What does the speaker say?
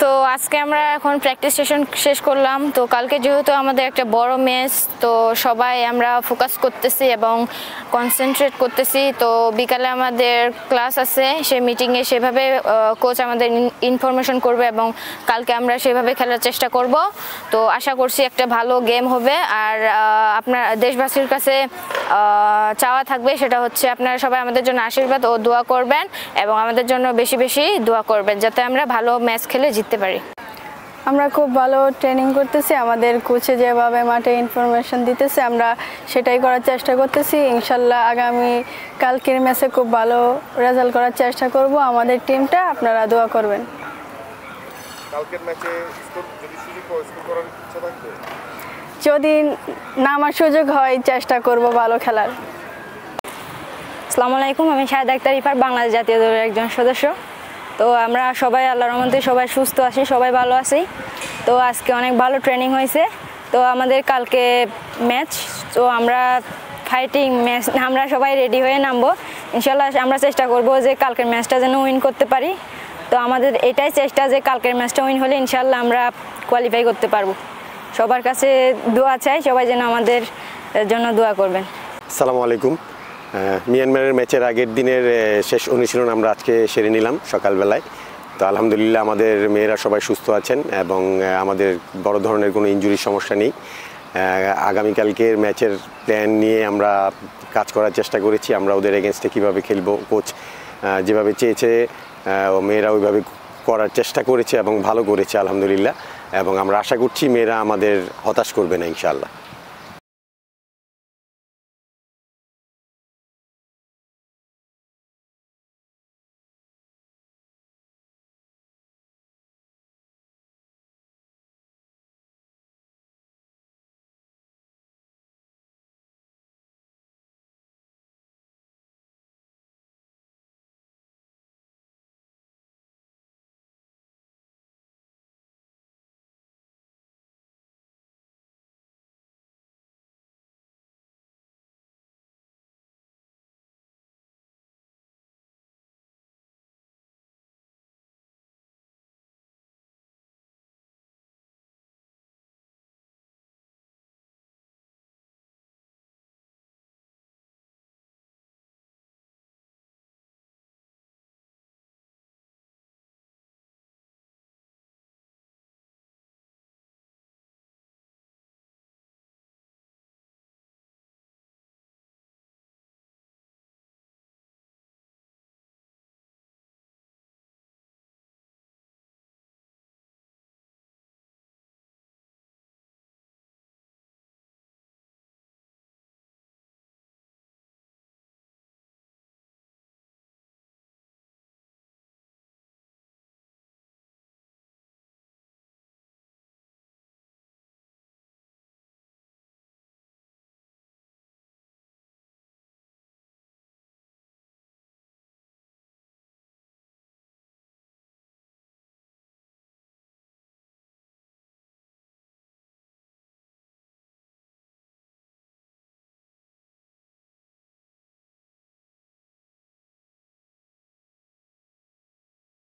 তো আজকে আমরা এখন প্র্যাকটিস সেশন শেষ করলাম। তো কালকে যেহেতু আমাদের একটা বড় ম্যাচ, তো সবাই আমরা ফোকাস করতেছি এবং কনসেন্ট্রেট করতেছি। তো বিকালে আমাদের ক্লাস আছে, সেই মিটিংয়ে সেভাবে কোচ আমাদের ইনফরমেশন করবে এবং কালকে আমরা সেভাবে খেলার চেষ্টা করব। তো আশা করছি একটা ভালো গেম হবে। আর আপনার দেশবাসীর কাছে চাওয়া থাকবে, সেটা হচ্ছে আপনারা সবাই আমাদের জন্য আশীর্বাদ ও দোয়া করবেন এবং আমাদের জন্য বেশি বেশি দোয়া করবেন যাতে আমরা ভালো ম্যাচ খেলে জিততে পারি। আমরা খুব ভালো ট্রেনিং করতেছি, আমাদের কোচে যেভাবে মাঠে ইনফরমেশন দিতেছে আমরা সেটাই করার চেষ্টা করতেছি। ইনশাল্লাহ আগামী কালকের ম্যাচে খুব ভালো রেজাল্ট করার চেষ্টা করব। আমাদের টিমটা আপনারা দোয়া করবেন। কালকের ম্যাচে যদি নামার সুযোগ হয় চেষ্টা করব ভালো খেলার। আসসালামু আলাইকুম, আমি শাহেদ আক্তার ইফার, বাংলাদেশ জাতীয় দলের একজন সদস্য। তো আমরা সবাই আল্লাহর রহমতে সবাই সুস্থ আছি, সবাই ভালো আছি। তো আজকে অনেক ভালো ট্রেনিং হয়েছে। তো আমাদের কালকে ম্যাচ, তো আমরা ফাইটিং ম্যাচ, আমরা সবাই রেডি হয়ে নামবো ইনশাল্লাহ। আমরা চেষ্টা করব যে কালকের ম্যাচটা যেন উইন করতে পারি। তো আমাদের এটাই চেষ্টা যে কালকের ম্যাচটা উইন হলে ইনশাল্লাহ আমরা কোয়ালিফাই করতে পারবো। সবার কাছে দোয়া চাই, সবাই যেন আমাদের জন্য দোয়া করবেন। আসসালামু আলাইকুম। মিয়ানমারের ম্যাচের আগের দিনের শেষ অনুশীলন আমরা আজকে সেরে নিলাম সকালবেলায়। তো আলহামদুলিল্লাহ আমাদের মেয়েরা সবাই সুস্থ আছেন এবং আমাদের বড় ধরনের কোনো ইনজুরির সমস্যা নেই। আগামীকালকের ম্যাচের প্ল্যান নিয়ে আমরা কাজ করার চেষ্টা করেছি। আমরা ওদের এগেনস্টে কীভাবে খেলবো, কোচ যেভাবে চেয়েছে মেয়েরা ওইভাবে করার চেষ্টা করেছে এবং ভালো করেছে আলহামদুলিল্লাহ। এবং আমরা আশা করছি মেয়েরা আমাদের হতাশ করবে না ইনশাআল্লাহ।